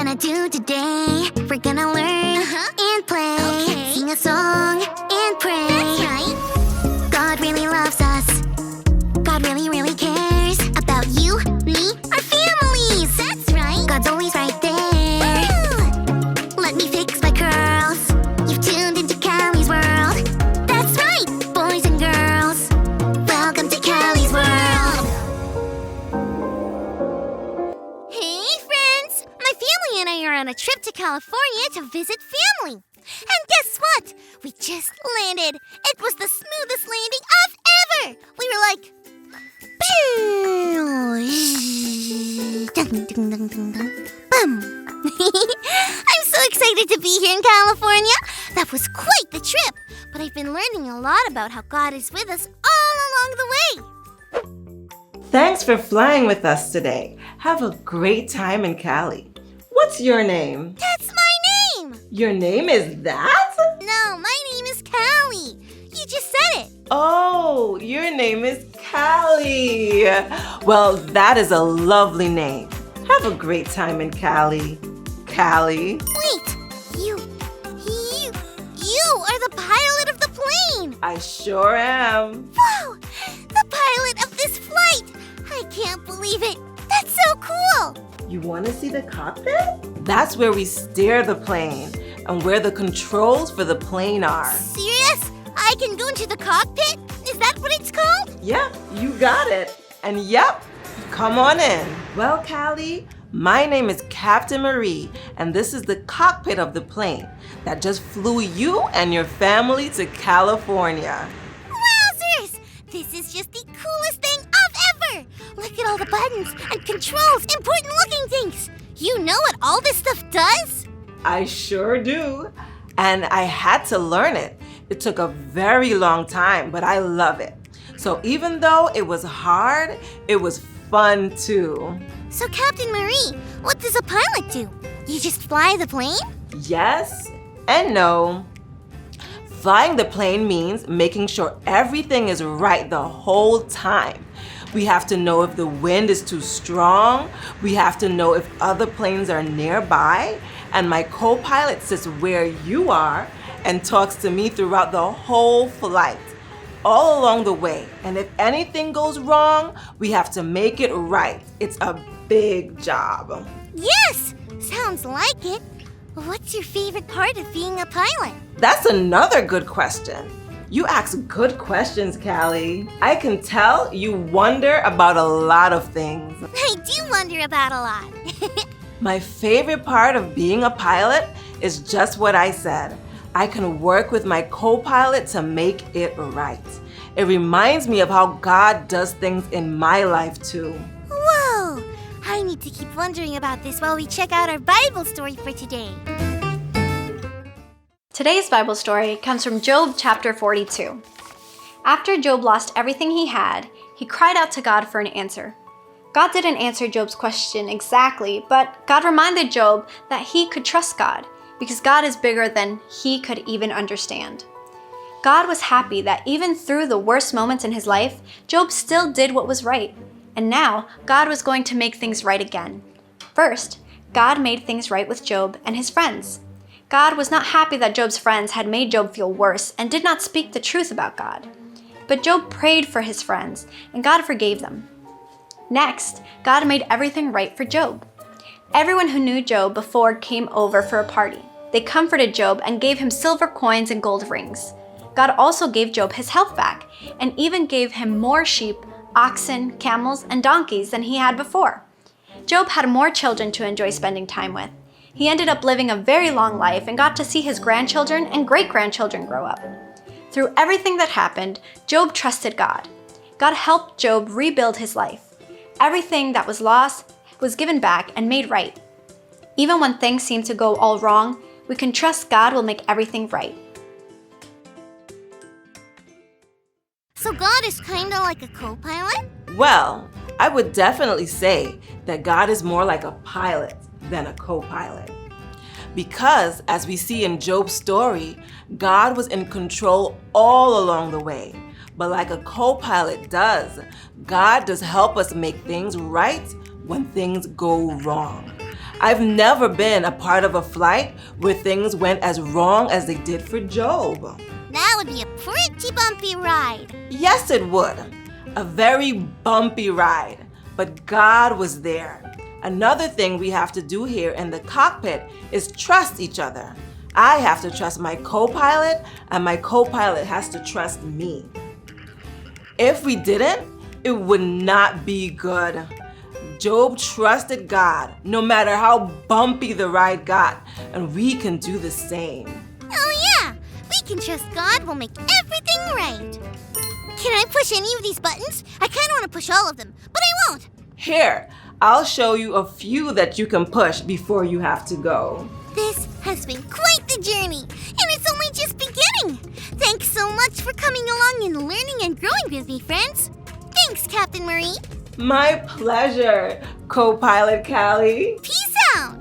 gonna do today? We're gonna learn and play, sing a song and pray. That's right. God really loves us. God really, really cares about you, me, our families. That's right. God's always right there. Ooh. Let me fix my curls. You've tuned into Callie's world. That's right, boys and girls. Welcome to Callie's world. Hey, friends. My family and I are on a trip to California to visit family. And guess what? We just landed. It was the smoothest landing of ever. We were like, boom. I'm so excited to be here in California. That was quite the trip. But I've been learning a lot about how God is with us all along the way. Thanks for flying with us today. Have a great time in Cali. What's your name? That's my name. Your name is that? No, my name is Callie. You just said it. Oh, your name is Callie. Well, that is a lovely name. Have a great time in Cali. Callie. Wait, you are the pilot of the plane. I sure am. Wow, the pilot of this flight. I can't believe it. That's so cool. You want to see the cockpit? That's where we steer the plane and where the controls for the plane are. Serious? I can go into the cockpit? Is that what it's called? Yep, you got it. And yep, come on in. Well, Callie, my name is Captain Marie, and this is the cockpit of the plane that just flew you and your family to California. Wowzers! This is just the coolest thing of ever! Look at all the buttons and controls, important looking things. You know what all this stuff does? I sure do. And I had to learn it. It took a very long time, but I love it. So even though it was hard, it was fun too. So Captain Marie, what does a pilot do? You just fly the plane? Yes and no. Flying the plane means making sure everything is right the whole time. We have to know if the wind is too strong. We have to know if other planes are nearby. And my co-pilot sits where you are and talks to me throughout the whole flight, all along the way. And if anything goes wrong, we have to make it right. It's a big job. Yes, sounds like it. What's your favorite part of being a pilot? That's another good question. You ask good questions, Callie. I can tell you wonder about a lot of things. I do wonder about a lot. My favorite part of being a pilot is just what I said. I can work with my co-pilot to make it right. It reminds me of how God does things in my life too. Whoa! I need to keep wondering about this while we check out our Bible story for today. Today's Bible story comes from Job chapter 42. After Job lost everything he had, he cried out to God for an answer. God didn't answer Job's question exactly, but God reminded Job that he could trust God because God is bigger than he could even understand. God was happy that even through the worst moments in his life, Job still did what was right. And now, God was going to make things right again. First, God made things right with Job and his friends. God was not happy that Job's friends had made Job feel worse and did not speak the truth about God. But Job prayed for his friends, and God forgave them. Next, God made everything right for Job. Everyone who knew Job before came over for a party. They comforted Job and gave him silver coins and gold rings. God also gave Job his health back and even gave him more sheep, oxen, camels, and donkeys than he had before. Job had more children to enjoy spending time with. He ended up living a very long life and got to see his grandchildren and great-grandchildren grow up. Through everything that happened, Job trusted God. God helped Job rebuild his life. Everything that was lost was given back and made right. Even when things seem to go all wrong, we can trust God will make everything right. So God is kind of like a co-pilot? Well, I would definitely say that God is more like a pilot than a co-pilot. Because, as we see in Job's story, God was in control all along the way. But like a co-pilot does, God does help us make things right when things go wrong. I've never been a part of a flight where things went as wrong as they did for Job. That would be a pretty bumpy ride. Yes, it would. A very bumpy ride. But God was there. Another thing we have to do here in the cockpit is trust each other. I have to trust my co-pilot, and my co-pilot has to trust me. If we didn't, it would not be good. Job trusted God, no matter how bumpy the ride got, and we can do the same. Oh yeah, we can trust God will make everything right. Can I push any of these buttons? I kind of want to push all of them, but I won't. Here, I'll show you a few that you can push before you have to go. This has been quite the journey, and it's only just beginning. Thanks so much for coming along and learning and growing with me, friends. Thanks, Captain Marie. My pleasure, co-pilot Callie. Peace out.